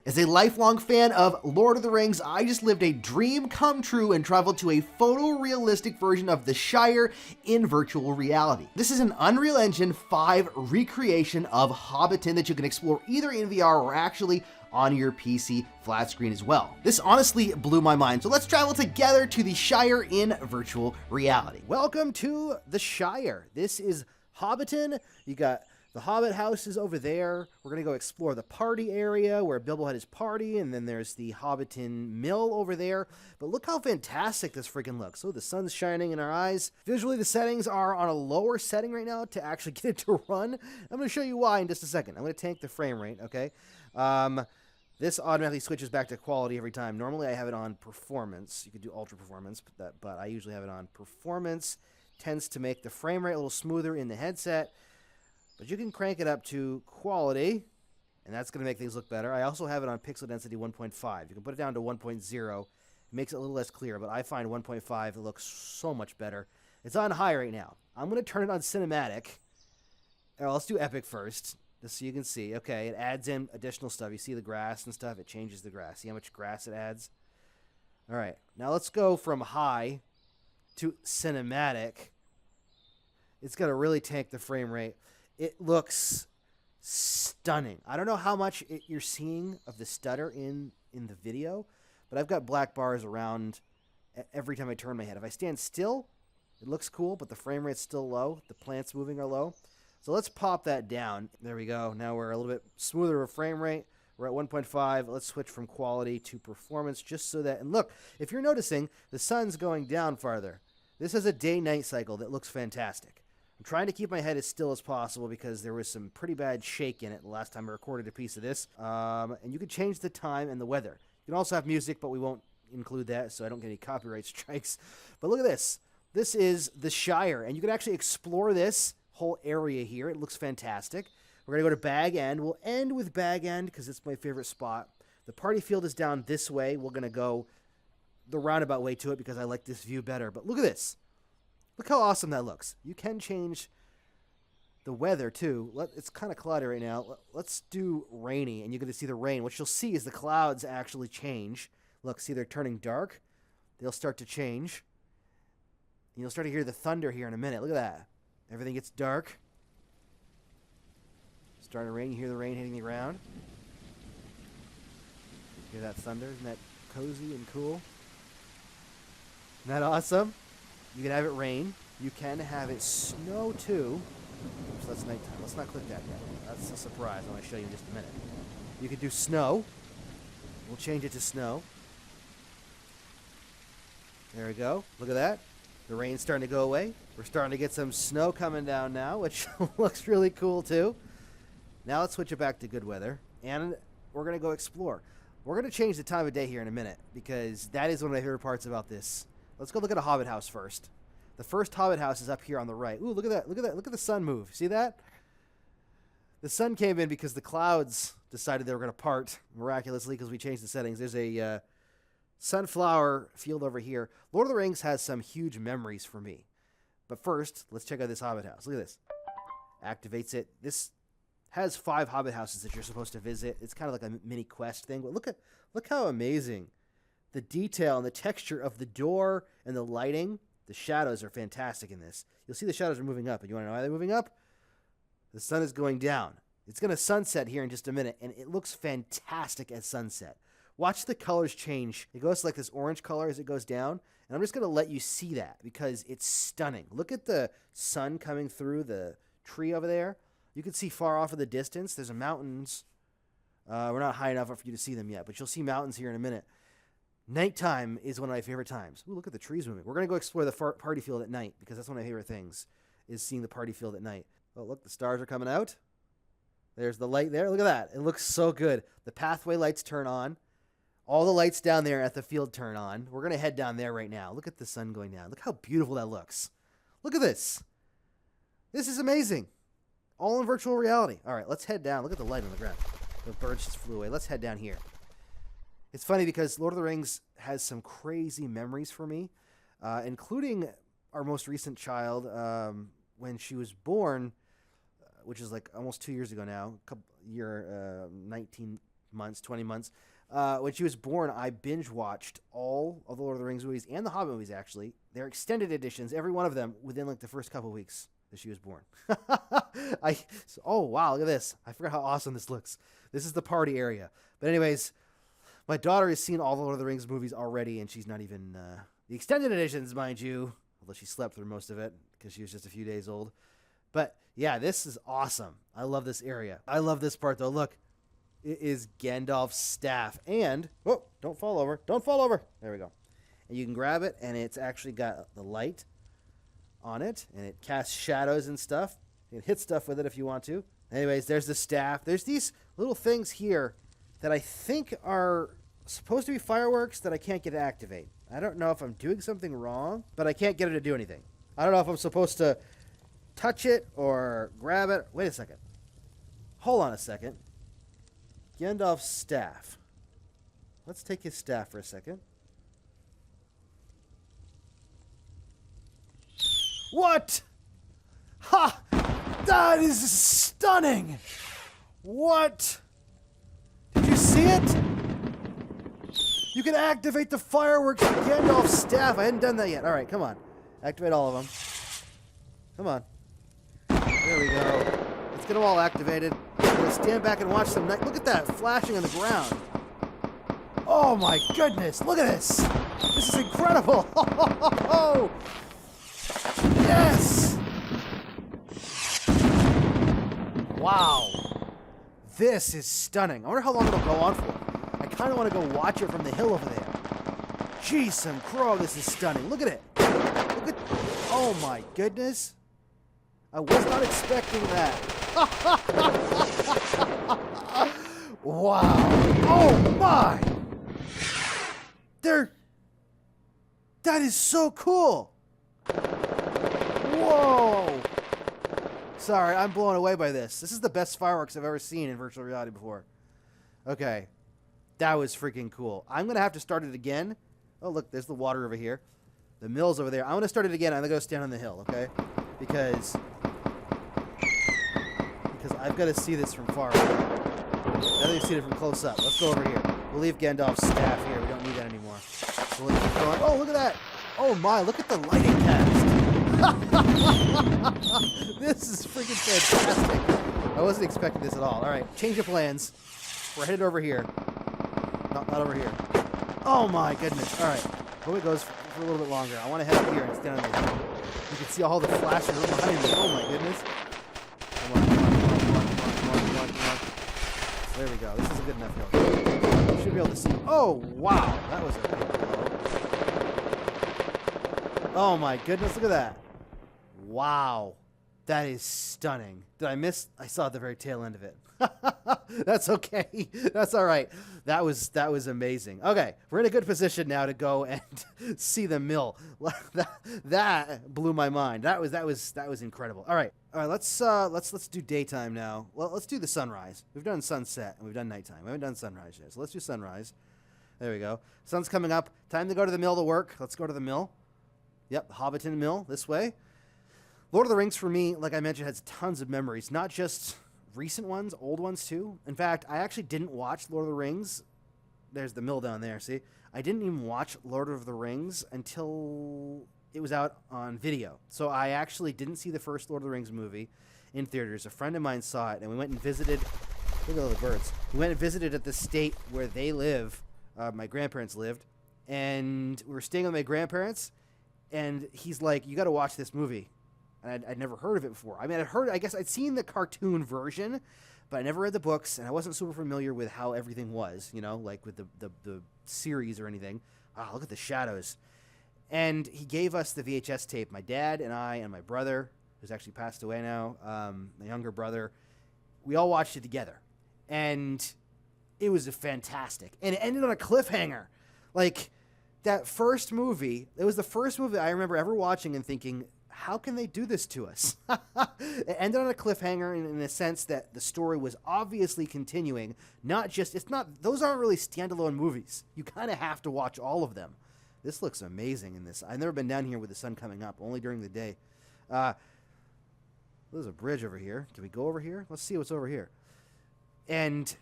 As a lifelong fan of Lord of the Rings, I just lived a dream come true and traveled to a photorealistic version of the Shire in virtual reality. This is an Unreal Engine 5 recreation of Hobbiton that you can explore either in VR or actually on your PC flat screen as well. This honestly blew my mind, so let's travel together to the Shire in virtual reality. Welcome to the Shire. This is Hobbiton. You got the Hobbit house is over there. We're going to go explore the party area where Bilbo had his party, and then there's the Hobbiton Mill over there. But look how fantastic this freaking looks. So the sun's shining in our eyes. Visually, the settings are on a lower setting right now to actually get it to run. I'm going to show you why in just a second. I'm going to tank the frame rate, okay? This automatically switches back to quality every time. Normally, I have it on performance. You could do ultra performance, but I usually have it on performance. Tends to make the frame rate a little smoother in the headset. But you can crank it up to quality, and that's going to make things look better. I also have it on pixel density 1.5. You can put it down to 1.0. It makes it a little less clear, but I find 1.5, it looks so much better. It's on high right now. I'm going to turn it on cinematic. Let's do epic first, just so you can see. Okay, it adds in additional stuff. You see the grass and stuff? It changes the grass. See how much grass it adds? All right, now let's go from high to cinematic. It's going to really tank the frame rate. It looks stunning. I don't know how much you're seeing of the stutter in the video, but I've got black bars around every time I turn my head. If I stand still, it looks cool, but the frame rate's still low. The plants moving are low. So let's pop that down. There we go. Now we're a little bit smoother of a frame rate. We're at 1.5. Let's switch from quality to performance just so that... And look, if you're noticing, the sun's going down farther. This is a day-night cycle that looks fantastic. I'm trying to keep my head as still as possible because there was some pretty bad shake in it the last time I recorded a piece of this. And you can change the time and the weather. You can also have music, but we won't include that so I don't get any copyright strikes. But look at this. This is the Shire, and you can actually explore this whole area here. It looks fantastic. We're going to go to Bag End. We'll end with Bag End because it's my favorite spot. The party field is down this way. We're going to go the roundabout way to it because I like this view better. But look at this. Look how awesome that looks. You can change the weather, too. It's kind of cloudy right now. Let's do rainy, and you're going to see the rain. What you'll see is the clouds actually change. Look, see, they're turning dark. They'll start to change. And you'll start to hear the thunder here in a minute. Look at that. Everything gets dark. Starting to rain. You hear the rain hitting the ground. Hear that thunder? Isn't that cozy and cool? Isn't that awesome? You can have it rain. You can have it snow, too. Oops, that's nighttime. Let's not click that yet. That's a surprise. I want to show you in just a minute. You could do snow. We'll change it to snow. There we go. Look at that. The rain's starting to go away. We're starting to get some snow coming down now, which looks really cool, too. Now let's switch it back to good weather. And we're going to go explore. We're going to change the time of day here in a minute because that is one of my favorite parts about this. Let's go look at a Hobbit house first. The first Hobbit house is up here on the right. Ooh, look at that. Look at that. Look at the sun move. See that? The sun came in because the clouds decided they were going to part miraculously because we changed the settings. There's a sunflower field over here. Lord of the Rings has some huge memories for me. But first, let's check out this Hobbit house. Look at this. Activates it. This has 5 Hobbit houses that you're supposed to visit. It's kind of like a mini quest thing. But look how amazing. The detail and the texture of the door and the lighting, the shadows are fantastic in this. You'll see the shadows are moving up. And you want to know why they're moving up? The sun is going down. It's going to sunset here in just a minute, and it looks fantastic at sunset. Watch the colors change. It goes like this orange color as it goes down, and I'm just going to let you see that because it's stunning. Look at the sun coming through the tree over there. You can see far off in the distance. There's mountains. We're not high enough for you to see them yet, but you'll see mountains here in a minute. Nighttime is one of my favorite times. Ooh, look at the trees moving. We're going to go explore the party field at night because that's one of my favorite things is seeing the party field at night. Oh, look, the stars are coming out. There's the light there. Look at that. It looks so good. The pathway lights turn on. All the lights down there at the field turn on. We're going to head down there right now. Look at the sun going down. Look how beautiful that looks. Look at this. This is amazing. All in virtual reality. All right, let's head down. Look at the light on the ground. The birds just flew away. Let's head down here. It's funny because Lord of the Rings has some crazy memories for me, including our most recent child when she was born, which is like almost 2 years ago now, 19 months, 20 months. When she was born, I binge watched all of the Lord of the Rings movies and the Hobbit movies, actually. They're extended editions, every one of them, within like the first couple weeks that she was born. Oh, wow, look at this. I forgot how awesome this looks. This is the party area. But anyways, my daughter has seen all the Lord of the Rings movies already, and she's not even the extended editions, mind you, although she slept through most of it because she was just a few days old. But yeah, this is awesome. I love this area. I love this part, though. Look, it is Gandalf's staff. And, oh, don't fall over. Don't fall over. There we go. And you can grab it, and it's actually got the light on it, and it casts shadows and stuff. You can hit stuff with it if you want to. Anyways, there's the staff. There's these little things here that I think are supposed to be fireworks that I can't get to activate. I don't know if I'm doing something wrong, but I can't get it to do anything. I don't know if I'm supposed to touch it or grab it. Wait a second. Hold on a second. Gandalf's staff. Let's take his staff for a second. What? Ha! That is stunning! What? Did you see it? You can activate the fireworks with Gandalf's staff. I hadn't done that yet. All right, come on. Activate all of them. Come on. There we go. Let's get them all activated. I'm going to stand back and watch some night. Look at that flashing on the ground. Oh my goodness. Look at this. This is incredible. Yes. Wow. This is stunning. I wonder how long it'll go on for. I kind of want to go watch it from the hill over there. Jeez, some crow. This is stunning. Look at it. Look at. Oh my goodness. I was not expecting that. Wow. Oh my. That is so cool. Whoa. Sorry, I'm blown away by this. This is the best fireworks I've ever seen in virtual reality before. Okay. That was freaking cool. I'm going to have to start it again. Oh, look, there's the water over here. The mill's over there. I'm going to start it again. I'm going to go stand on the hill, okay? Because I've got to see this from far away. Now that you've seen it from close up. Let's go over here. We'll leave Gandalf's staff here. We don't need that anymore. So we'll keep going. Oh, look at that. Oh, my. Look at the lighting cast. This is freaking fantastic. I wasn't expecting this at all. All right. Change of plans. We're headed over here. Not over here. Oh, my goodness. All right. Hope it goes for a little bit longer. I want to head up here and stand on the hill. You can see all the flashing behind me. Oh, my goodness. Come on. There we go. This is a good enough hill. You should be able to see. Oh, wow. That was a big blow. Oh, my goodness. Look at that. Wow. That is stunning. Did I miss? I saw at the very tail end of it. That's okay. That's all right. That was amazing. Okay, we're in a good position now to go and see the mill. That blew my mind. That was incredible. All right. Let's do daytime now. Well, let's do the sunrise. We've done sunset and we've done nighttime. We haven't done sunrise yet. So let's do sunrise. There we go. Sun's coming up. Time to go to the mill to work. Let's go to the mill. Yep, Hobbiton Mill this way. Lord of the Rings, for me, like I mentioned, has tons of memories. Not just recent ones, old ones too. In fact, I actually didn't watch Lord of the Rings. There's the mill down there, see? I didn't even watch Lord of the Rings until it was out on video. So I actually didn't see the first Lord of the Rings movie in theaters. A friend of mine saw it, and we went and visited. Look at all the birds. We went and visited at the state where they live. My grandparents lived. And we were staying with my grandparents, and he's like, you got to watch this movie. And I'd never heard of it before. I mean, I guess I'd seen the cartoon version, but I never read the books, and I wasn't super familiar with how everything was, you know, like with the series or anything. Ah, look at the shadows. And he gave us the VHS tape. My dad and I and my brother, who's actually passed away now, my younger brother, we all watched it together. And it was fantastic. And it ended on a cliffhanger. Like, that first movie, it was the first movie I remember ever watching and thinking, how can they do this to us? It ended on a cliffhanger in the sense that the story was obviously continuing. Those aren't really standalone movies. You kind of have to watch all of them. This looks amazing in this. I've never been down here with the sun coming up, only during the day. There's a bridge over here. Can we go over here? Let's see what's over here. And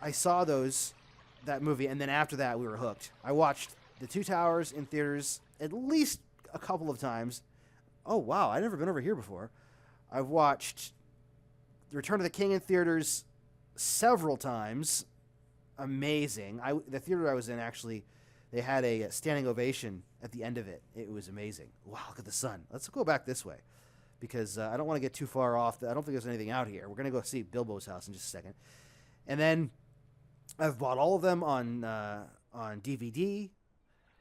I saw that movie, and then after that, we were hooked. I watched The Two Towers in theaters at least a couple of times. Oh, wow, I've never been over here before. I've watched The Return of the King in theaters several times. Amazing. The theater I was in, actually, they had a standing ovation at the end of it. It was amazing. Wow, look at the sun. Let's go back this way, because I don't want to get too far off. I don't think there's anything out here. We're going to go see Bilbo's house in just a second. And then I've bought all of them on DVD.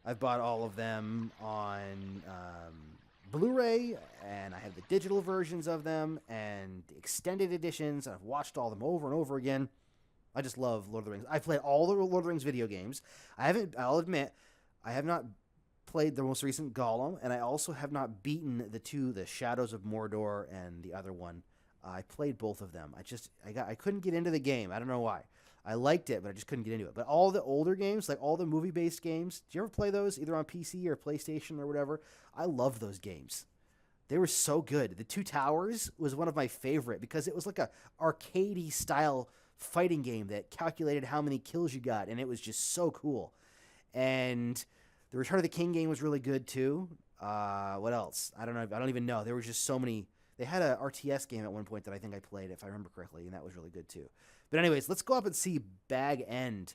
I've bought all of them on Blu-ray, and I have the digital versions of them and the extended editions. I've watched all of them over and over again. I just love Lord of the Rings. I've played all the Lord of the Rings video games. I'll admit, I have not played the most recent Gollum, and I also have not beaten the Shadows of Mordor and the other one. I played both of them. I couldn't get into the game. I don't know why. I liked it, but I just couldn't get into it. But all the older games, like all the movie-based games, do you ever play those either on PC or PlayStation or whatever? I love those games. They were so good. The Two Towers was one of my favorite because it was like a arcade-y style fighting game that calculated how many kills you got, and it was just so cool. And the Return of the King game was really good too. What else? I don't know. I don't even know. There were just so many. They had a RTS game at one point that I think I played, if I remember correctly, and that was really good too. But anyways, let's go up and see Bag End.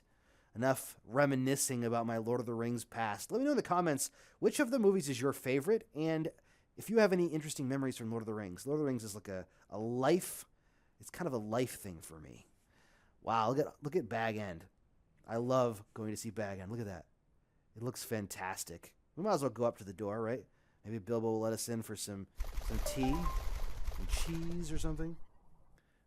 Enough reminiscing about my Lord of the Rings past. Let me know in the comments which of the movies is your favorite, and if you have any interesting memories from Lord of the Rings. Lord of the Rings is like a life. It's kind of a life thing for me. Wow, look at Bag End. I love going to see Bag End. Look at that. It looks fantastic. We might as well go up to the door, right? Maybe Bilbo will let us in for some tea, some cheese or something.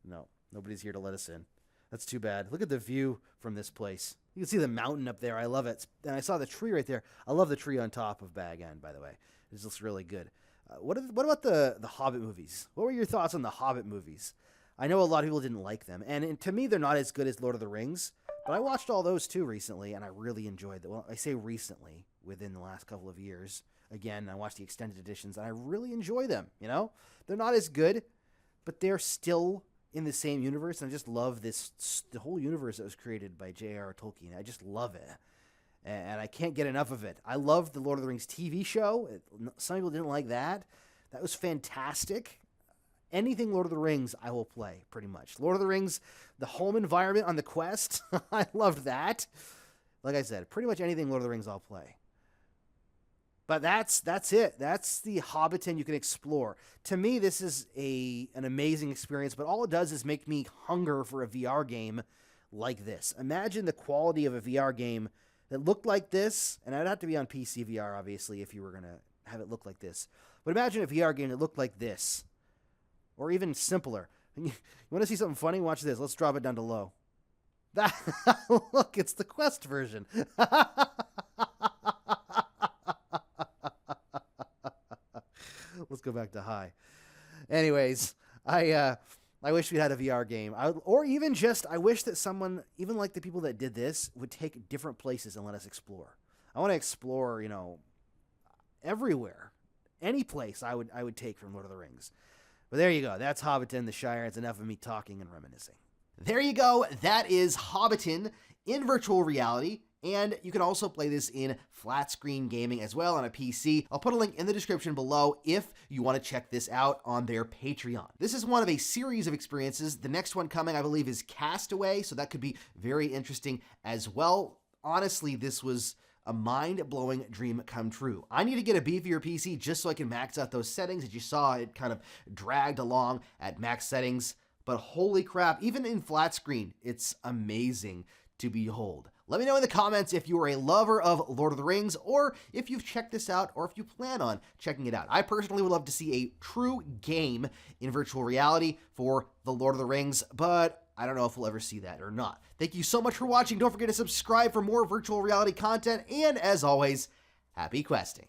No, nobody's here to let us in. That's too bad. Look at the view from this place. You can see the mountain up there. I love it. And I saw the tree right there. I love the tree on top of Bag End, by the way. It just looks really good. What about the Hobbit movies? What were your thoughts on the Hobbit movies? I know a lot of people didn't like them. And to me, they're not as good as Lord of the Rings. But I watched all those too recently, and I really enjoyed them. Well, I say recently, within the last couple of years. Again, I watched the extended editions, and I really enjoy them, you know? They're not as good, but they're still in the same universe, and I just love the whole universe that was created by J.R.R. Tolkien. I just love it, and I can't get enough of it. I love the Lord of the Rings TV show. Some people didn't like that. That was fantastic. Anything Lord of the Rings, I will play, pretty much. Lord of the Rings, the home environment on the quest, I loved that. Like I said, pretty much anything Lord of the Rings, I'll play. But that's it. That's the Hobbiton you can explore. To me, this is an amazing experience, but all it does is make me hunger for a VR game like this. Imagine the quality of a VR game that looked like this, and I'd have to be on PC VR, obviously, if you were going to have it look like this. But imagine a VR game that looked like this, or even simpler. You want to see something funny? Watch this. Let's drop it down to low. Look, it's the Quest version. Let's go back to high. Anyways, I wish we had a VR game. Or even just, I wish that someone, even like the people that did this, would take different places and let us explore. I want to explore, everywhere. Any place I would take from Lord of the Rings. But there you go. That's Hobbiton, the Shire. It's enough of me talking and reminiscing. There you go. That is Hobbiton in virtual reality. And you can also play this in flat screen gaming as well on a PC. I'll put a link in the description below if you want to check this out on their Patreon. This is one of a series of experiences. The next one coming, I believe, is Castaway, so that could be very interesting as well. Honestly, this was a mind-blowing dream come true. I need to get a beefier PC just so I can max out those settings. As you saw, it kind of dragged along at max settings. But holy crap, even in flat screen, it's amazing to behold. Let me know in the comments if you are a lover of Lord of the Rings, or if you've checked this out, or if you plan on checking it out. I personally would love to see a true game in virtual reality for the Lord of the Rings, but I don't know if we'll ever see that or not. Thank you so much for watching. Don't forget to subscribe for more virtual reality content, and as always, happy questing.